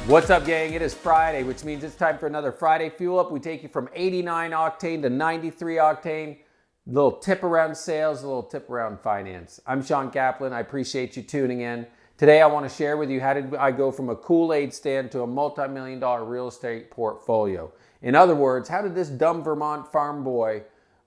What's up, gang? It is Friday, which means it's time for another Friday Fuel Up. We take you from 89 octane to 93 octane. Little tip around sales, a little tip around finance. I'm Shawn.Kaplan. I appreciate you tuning in. Today, I want to share with you how did I go from a Kool Aid stand to a multi-million dollar real estate portfolio. In other words, how did this dumb Vermont farm boy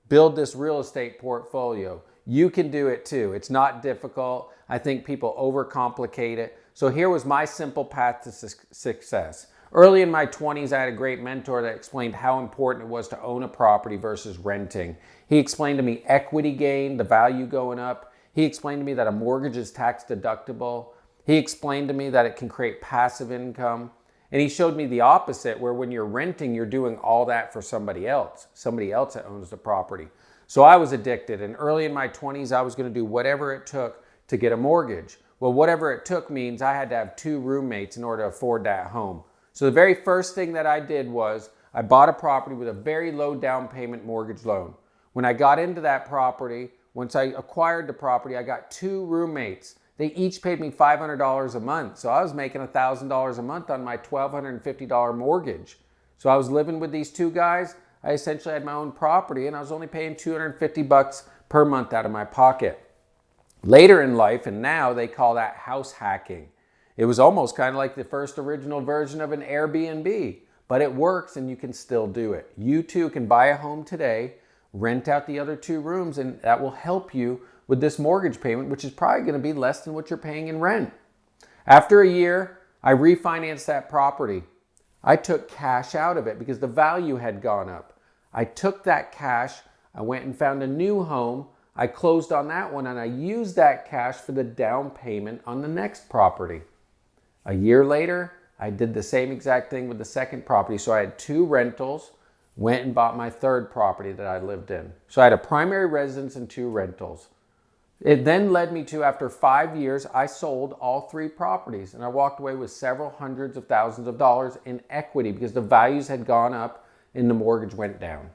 build this real estate portfolio? You can do it too. It's not difficult. I think people overcomplicate it. So here was my simple path to success. Early in my 20s, I had a great mentor that explained how important it was to own a property versus renting. He explained to me equity gain, the value going up. He explained to me that a mortgage is tax deductible. He explained to me that it can create passive income. And he showed me the opposite, where when you're renting, you're doing all that for somebody else that owns the property. So I was addicted, and early in my 20s, I was going to do whatever it took to get a mortgage. Well, whatever it took means I had to have 2 roommates in order to afford that home. So the very first thing that I did was I bought a property with a very low down payment mortgage loan. When I got into that property, once I acquired the property, I got 2 roommates. They each paid me $500 a month. So I was making $1,000 a month on my $1,250 mortgage. So I was living with these 2 guys. I essentially had my own property, and I was only paying $250 per month out of my pocket. Later in life, and now they call that house hacking. It was almost kind of like the first original version of an Airbnb, but it works and you can still do it. You too can buy a home today, rent out the other 2 rooms, and that will help you with this mortgage payment, which is probably going to be less than what you're paying in rent. After a year, I refinanced that property. I took cash out of it because the value had gone up. I took that cash, I went and found a new home, I closed on that one, and I used that cash for the down payment on the next property. A year later, I did the same exact thing with the second property. So I had 2 rentals, went and bought my 3rd property that I lived in. So I had a primary residence and 2 rentals. It then led me to, after 5 years, I sold all 3 properties, and I walked away with several hundreds of thousands of dollars in equity because the values had gone up and the mortgage went down.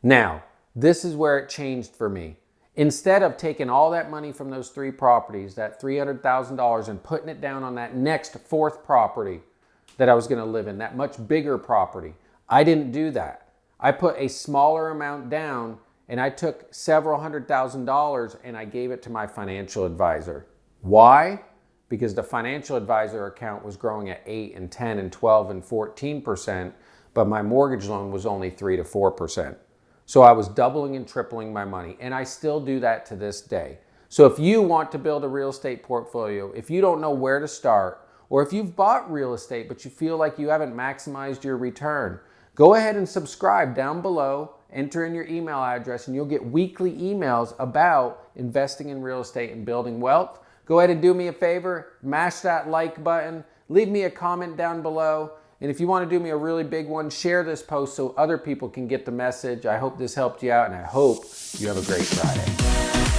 Now, this is where it changed for me. Instead of taking all that money from those 3 properties, that $300,000, and putting it down on that next 4th property that I was going to live in, that much bigger property, I didn't do that. I put a smaller amount down, and I took several $100,000 and I gave it to my financial advisor. Why? Because the financial advisor account was growing at 8 and 10 and 12 and 14%, but my mortgage loan was only 3 to 4%. So I was doubling and tripling my money, and I still do that to this day. So if you want to build a real estate portfolio, if you don't know where to start, or if you've bought real estate but you feel like you haven't maximized your return, go ahead and subscribe down below, enter in your email address, and you'll get weekly emails about investing in real estate and building wealth. Go ahead and do me a favor, mash that like button, leave me a comment down below. And if you want to do me a really big one, share this post so other people can get the message. I hope this helped you out, and I hope you have a great Friday.